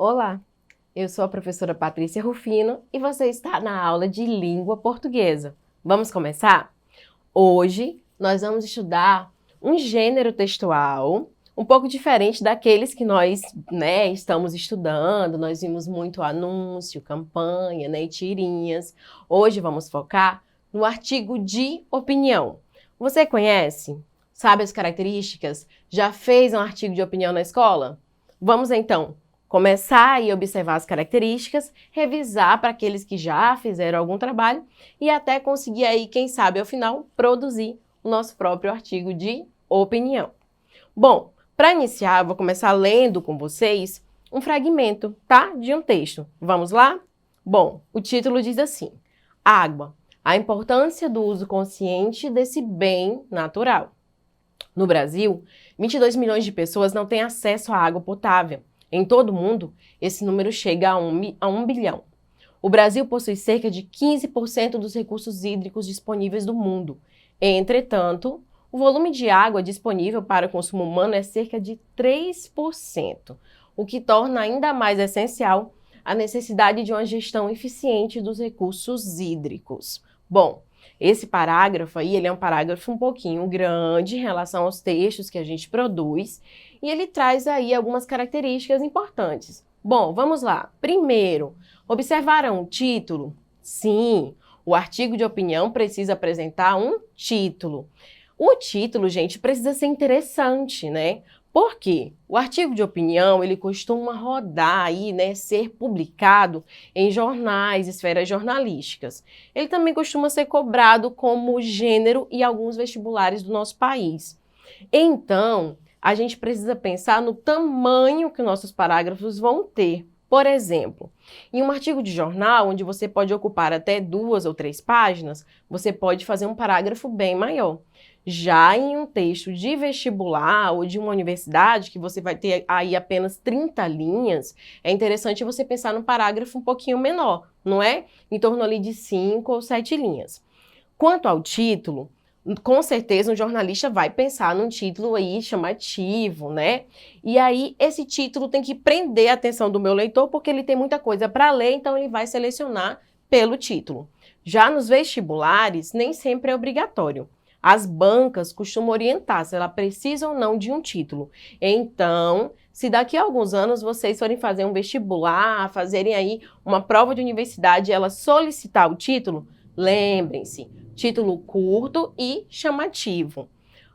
Olá, eu sou a professora Patrícia Rufino e você está na aula de língua portuguesa. Vamos começar? Hoje nós vamos estudar um gênero textual um pouco diferente daqueles que nós, estamos estudando. Nós vimos muito anúncio, campanha, e tirinhas. Hoje vamos focar no artigo de opinião. Você conhece? Sabe as características? Já fez um artigo de opinião na escola? Vamos então começar a observar as características, revisar para aqueles que já fizeram algum trabalho e até conseguir aí, quem sabe, ao final, produzir o nosso próprio artigo de opinião. Bom, para iniciar, eu vou começar lendo com vocês um fragmento, tá? De um texto. Vamos lá? Bom, o título diz assim: Água, a importância do uso consciente desse bem natural. No Brasil, 22 milhões de pessoas não têm acesso à água potável. Em todo o mundo, esse número chega a 1 bilhão. O Brasil possui cerca de 15% dos recursos hídricos disponíveis do mundo. Entretanto, o volume de água disponível para consumo humano é cerca de 3%, o que torna ainda mais essencial a necessidade de uma gestão eficiente dos recursos hídricos. Bom, esse parágrafo aí, ele é um parágrafo um pouquinho grande em relação aos textos que a gente produz e ele traz aí algumas características importantes. Bom, vamos lá. Primeiro, observaram o título? Sim, o artigo de opinião precisa apresentar um título. O título, gente, precisa ser interessante, né? Por quê? O artigo de opinião, ele costuma rodar aí, ser publicado em jornais, esferas jornalísticas. Ele também costuma ser cobrado como gênero em alguns vestibulares do nosso país. Então, a gente precisa pensar no tamanho que nossos parágrafos vão ter. Por exemplo, em um artigo de jornal, onde você pode ocupar até 2 ou 3 páginas, você pode fazer um parágrafo bem maior. Já em um texto de vestibular ou de uma universidade, que você vai ter aí apenas 30 linhas, é interessante você pensar num parágrafo um pouquinho menor, não é? Em torno ali de 5 ou 7 linhas. Quanto ao título, com certeza um jornalista vai pensar num título aí chamativo, né? E aí esse título tem que prender a atenção do meu leitor, porque ele tem muita coisa para ler, então ele vai selecionar pelo título. Já nos vestibulares, nem sempre é obrigatório. As bancas costumam orientar se ela precisa ou não de um título. Então, se daqui a alguns anos vocês forem fazer um vestibular, fazerem aí uma prova de universidade e ela solicitar o título, lembrem-se, título curto e chamativo.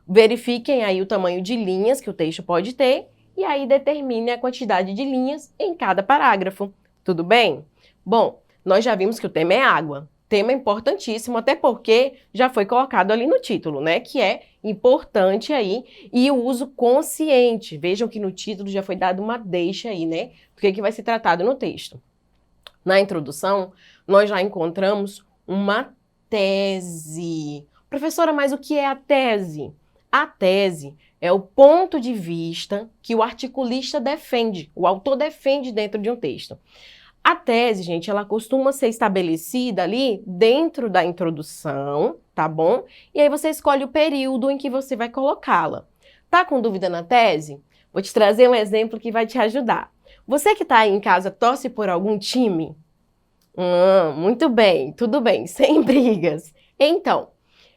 Verifiquem aí o tamanho de linhas que o texto pode ter e aí determine a quantidade de linhas em cada parágrafo. Tudo bem? Bom, nós já vimos que o tema é água. Tema importantíssimo, até porque já foi colocado ali no título, né? Que é importante aí e o uso consciente. Vejam que no título já foi dado uma deixa aí, né? Do que vai ser tratado no texto. Na introdução, nós já encontramos uma tese. Professora, mas o que é a tese? A tese é o ponto de vista que o articulista defende, o autor defende dentro de um texto. A tese, gente, ela costuma ser estabelecida ali dentro da introdução, tá bom? E aí você escolhe o período em que você vai colocá-la. Tá com dúvida na tese? Vou te trazer um exemplo que vai te ajudar. Você que está aí em casa torce por algum time? Muito bem, tudo bem, sem brigas. Então,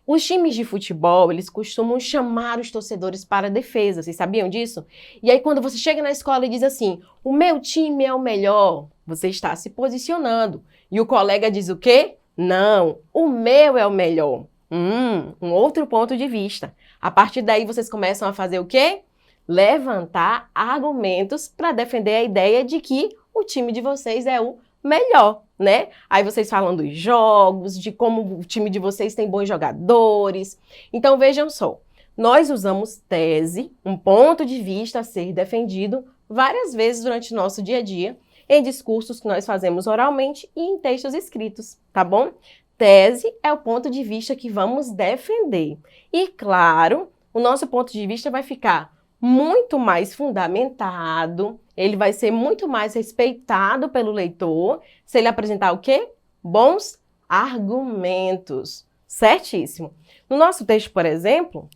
os times de futebol, eles costumam chamar os torcedores para a defesa, vocês sabiam disso? E aí quando você chega na escola e diz assim, o meu time é o melhor, você está se posicionando. E o colega diz o quê? Não, o meu é o melhor. Um outro ponto de vista. A partir daí vocês começam a fazer o quê? Levantar argumentos para defender a ideia de que o time de vocês é o melhor, né? Aí vocês falam dos jogos, de como o time de vocês tem bons jogadores. Então vejam só, nós usamos tese, um ponto de vista a ser defendido várias vezes durante o nosso dia a dia, em discursos que nós fazemos oralmente e em textos escritos, tá bom? Tese é o ponto de vista que vamos defender. E claro, o nosso ponto de vista vai ficar muito mais fundamentado, ele vai ser muito mais respeitado pelo leitor se ele apresentar o quê? Bons argumentos. Certíssimo. No nosso texto, por exemplo,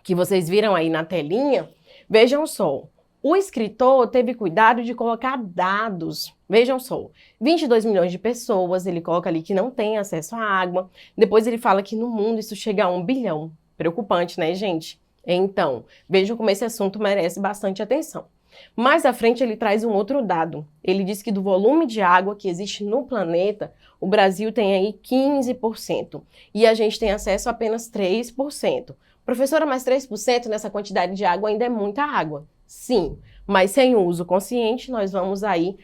que vocês viram aí na telinha, vejam só, O escritor teve cuidado de colocar dados. Vejam só, 22 milhões de pessoas, ele coloca ali que não tem acesso à água. Depois ele fala que no mundo isso chega a 1 bilhão. Preocupante, né, gente? Então, vejam como esse assunto merece bastante atenção. Mais à frente ele traz um outro dado. Ele diz que do volume de água que existe no planeta, o Brasil tem aí 15% e a gente tem acesso a apenas 3%. Professora, mas 3% nessa quantidade de água ainda é muita água. Sim, mas sem o uso consciente nós vamos aí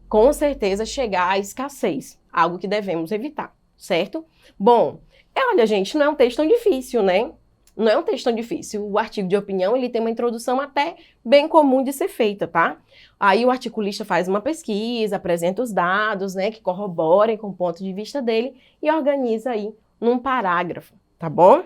com certeza chegar à escassez, algo que devemos evitar, certo? Bom, olha gente, não é um texto tão difícil, né? Não é um texto tão difícil. O artigo de opinião, ele tem uma introdução até bem comum de ser feita, tá? Aí o articulista faz uma pesquisa, apresenta os dados, né, que corroborem com o ponto de vista dele e organiza aí num parágrafo, tá bom?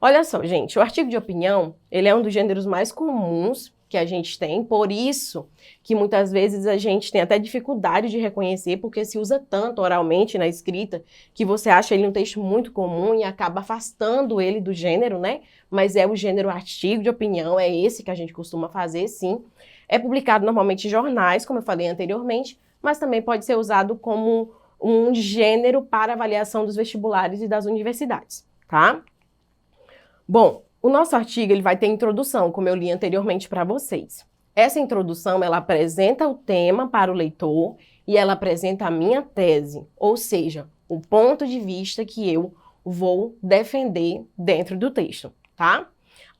Olha só, gente, o artigo de opinião, ele é um dos gêneros mais comuns que a gente tem, por isso que muitas vezes a gente tem até dificuldade de reconhecer, porque se usa tanto oralmente na escrita, que você acha ele um texto muito comum e acaba afastando ele do gênero, né? Mas é o gênero artigo de opinião, é esse que a gente costuma fazer, sim. É publicado normalmente em jornais, como eu falei anteriormente, mas também pode ser usado como um gênero para avaliação dos vestibulares e das universidades, tá? Bom, o nosso artigo ele vai ter introdução, como eu li anteriormente para vocês. Essa introdução, ela apresenta o tema para o leitor e ela apresenta a minha tese, ou seja, o ponto de vista que eu vou defender dentro do texto, tá?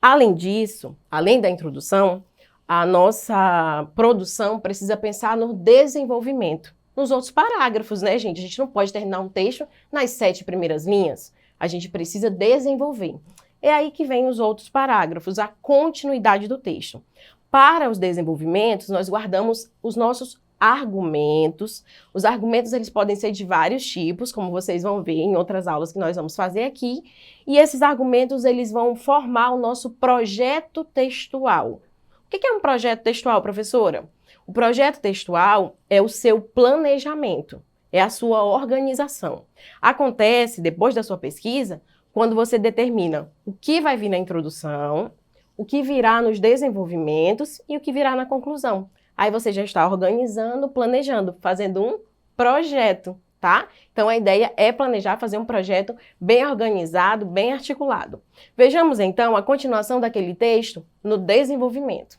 Além disso, além da introdução, a nossa produção precisa pensar no desenvolvimento, nos outros parágrafos, né, gente? A gente não pode terminar um texto nas 7 primeiras linhas, a gente precisa desenvolver. É aí que vem os outros parágrafos, a continuidade do texto. Para os desenvolvimentos, nós guardamos os nossos argumentos. Os argumentos eles podem ser de vários tipos, como vocês vão ver em outras aulas que nós vamos fazer aqui. E esses argumentos eles vão formar o nosso projeto textual. O que é um projeto textual, professora? O projeto textual é o seu planejamento, é a sua organização. Acontece, depois da sua pesquisa, quando você determina o que vai vir na introdução, o que virá nos desenvolvimentos e o que virá na conclusão. Aí você já está organizando, planejando, fazendo um projeto, tá? Então a ideia é planejar, fazer um projeto bem organizado, bem articulado. Vejamos então a continuação daquele texto no desenvolvimento.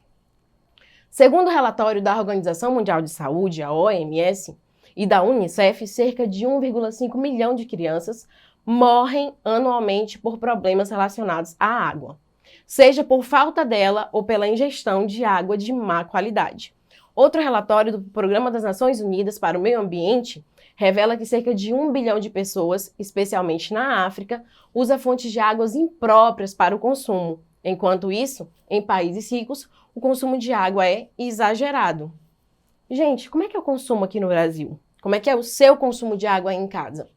Segundo o relatório da Organização Mundial de Saúde, a OMS, e da Unicef, cerca de 1,5 milhão de crianças morrem anualmente por problemas relacionados à água, seja por falta dela ou pela ingestão de água de má qualidade. Outro relatório do Programa das Nações Unidas para o Meio Ambiente revela que cerca de 1 bilhão de pessoas, especialmente na África, usa fontes de águas impróprias para o consumo. Enquanto isso, em países ricos, o consumo de água é exagerado. Gente, como é que é o consumo aqui no Brasil? Como é que é o seu consumo de água aí em casa?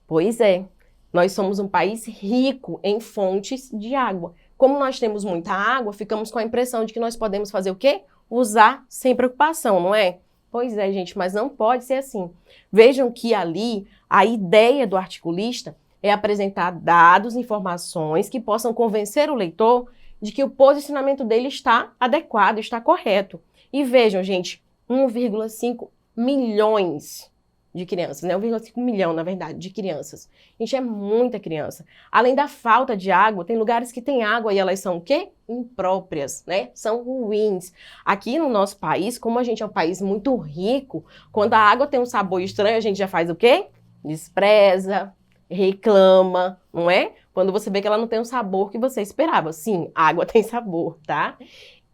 Pois é, nós somos um país rico em fontes de água. Como nós temos muita água, ficamos com a impressão de que nós podemos fazer o quê? Usar sem preocupação, não é? Pois é, gente, mas não pode ser assim. Vejam que ali a ideia do articulista é apresentar dados, informações que possam convencer o leitor de que o posicionamento dele está adequado, está correto. E vejam, gente, 1,5 milhões de crianças, né? 1,5 milhão, na verdade, de crianças. Gente, é muita criança. Além da falta de água, tem lugares que tem água e elas são o quê? Impróprias, né? São ruins. Aqui no nosso país, como a gente é um país muito rico, quando a água tem um sabor estranho, a gente já faz o quê? Despreza, reclama, não é? Quando você vê que ela não tem um sabor que você esperava. Sim, a água tem sabor, tá?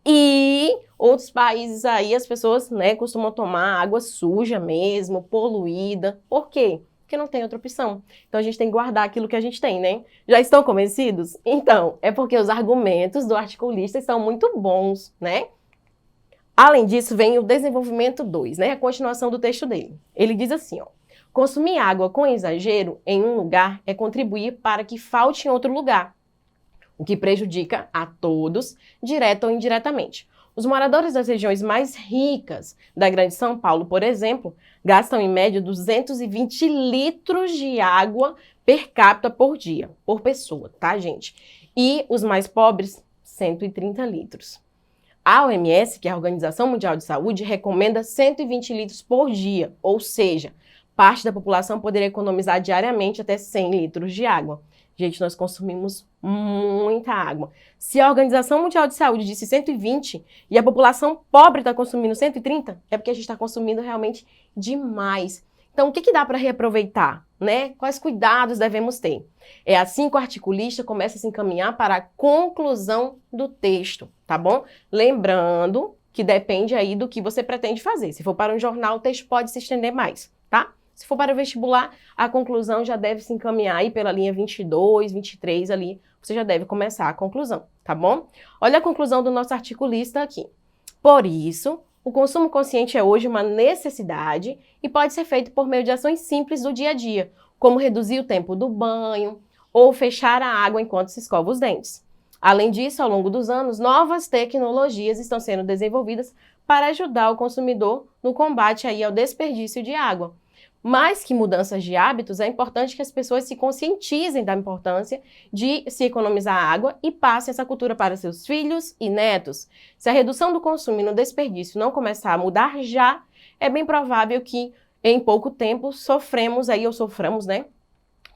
E outros países aí, as pessoas, né, costumam tomar água suja mesmo, poluída. Por quê? Porque não tem outra opção. Então a gente tem que guardar aquilo que a gente tem, né? Já estão convencidos? Então, é porque os argumentos do articulista são muito bons, né? Além disso, vem o desenvolvimento 2, né? A continuação do texto dele. Ele diz assim, ó: consumir água com exagero em um lugar é contribuir para que falte em outro lugar, o que prejudica a todos, direto ou indiretamente. Os moradores das regiões mais ricas da Grande São Paulo, por exemplo, gastam em média 220 litros de água per capita por dia, por pessoa, tá, gente? E os mais pobres, 130 litros. A OMS, que é a Organização Mundial de Saúde, recomenda 120 litros por dia, ou seja, parte da população poderia economizar diariamente até 100 litros de água. Gente, nós consumimos muita água. Se a Organização Mundial de Saúde disse 120 e a população pobre está consumindo 130, é porque a gente está consumindo realmente demais. Então, o que dá para reaproveitar, né? Quais cuidados devemos ter? É assim que o articulista começa a se encaminhar para a conclusão do texto, tá bom? Lembrando que depende aí do que você pretende fazer. Se for para um jornal, o texto pode se estender mais, tá? Se for para o vestibular, a conclusão já deve se encaminhar aí pela linha 22, 23 ali, você já deve começar a conclusão, tá bom? Olha a conclusão do nosso articulista aqui. Por isso, o consumo consciente é hoje uma necessidade e pode ser feito por meio de ações simples do dia a dia, como reduzir o tempo do banho ou fechar a água enquanto se escova os dentes. Além disso, ao longo dos anos, novas tecnologias estão sendo desenvolvidas para ajudar o consumidor no combate aí ao desperdício de água. Mais que mudanças de hábitos, é importante que as pessoas se conscientizem da importância de se economizar água e passem essa cultura para seus filhos e netos. Se a redução do consumo e no desperdício não começar a mudar já, é bem provável que em pouco tempo soframos, né,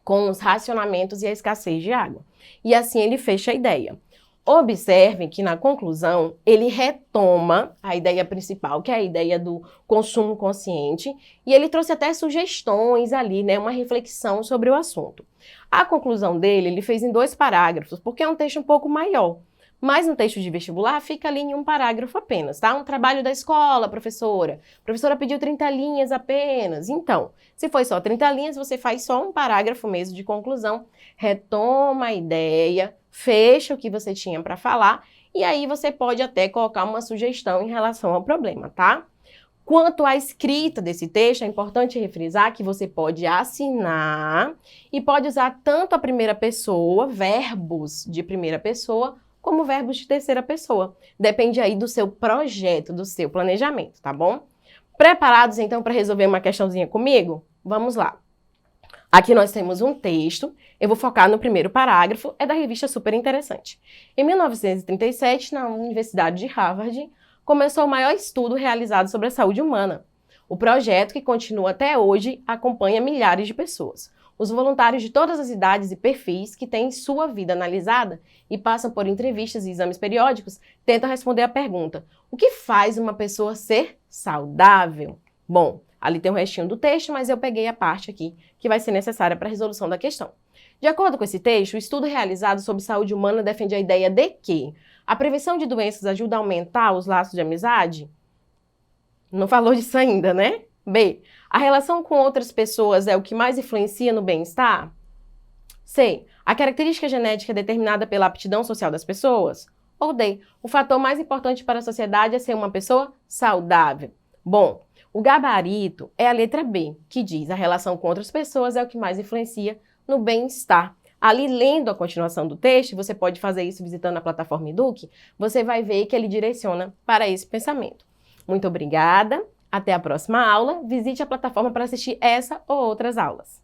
com os racionamentos e a escassez de água. E assim ele fecha a ideia. Observem que na conclusão ele retoma a ideia principal, que é a ideia do consumo consciente, e ele trouxe até sugestões ali, né, uma reflexão sobre o assunto. A conclusão dele ele fez em 2 parágrafos, porque é um texto um pouco maior. Mas no texto de vestibular fica ali em um parágrafo apenas, tá? Um trabalho da escola, professora. A professora pediu 30 linhas apenas. Então, se foi só 30 linhas, você faz só um parágrafo mesmo de conclusão, retoma a ideia, fecha o que você tinha para falar e aí você pode até colocar uma sugestão em relação ao problema, tá? Quanto à escrita desse texto, é importante refrisar que você pode assinar e pode usar tanto a primeira pessoa, verbos de primeira pessoa, como verbos de terceira pessoa. Depende aí do seu projeto, do seu planejamento, tá bom? Preparados então para resolver uma questãozinha comigo? Vamos lá. Aqui nós temos um texto, eu vou focar no primeiro parágrafo, é da revista Super Interessante. Em 1937, na Universidade de Harvard, começou o maior estudo realizado sobre a saúde humana. O projeto, que continua até hoje, acompanha milhares de pessoas. Os voluntários de todas as idades e perfis que têm sua vida analisada e passam por entrevistas e exames periódicos tentam responder a pergunta: o que faz uma pessoa ser saudável? Bom, ali tem um restinho do texto, mas eu peguei a parte aqui que vai ser necessária para a resolução da questão. De acordo com esse texto, o estudo realizado sobre saúde humana defende a ideia de que a prevenção de doenças ajuda a aumentar os laços de amizade? Não falou disso ainda, né? B. A relação com outras pessoas é o que mais influencia no bem-estar? C. A característica genética é determinada pela aptidão social das pessoas? Ou D. O fator mais importante para a sociedade é ser uma pessoa saudável? Bom, o gabarito é a letra B, que diz a relação com outras pessoas é o que mais influencia no bem-estar. Ali, lendo a continuação do texto, você pode fazer isso visitando a plataforma Eduque, você vai ver que ele direciona para esse pensamento. Muito obrigada, até a próxima aula. Visite a plataforma para assistir essa ou outras aulas.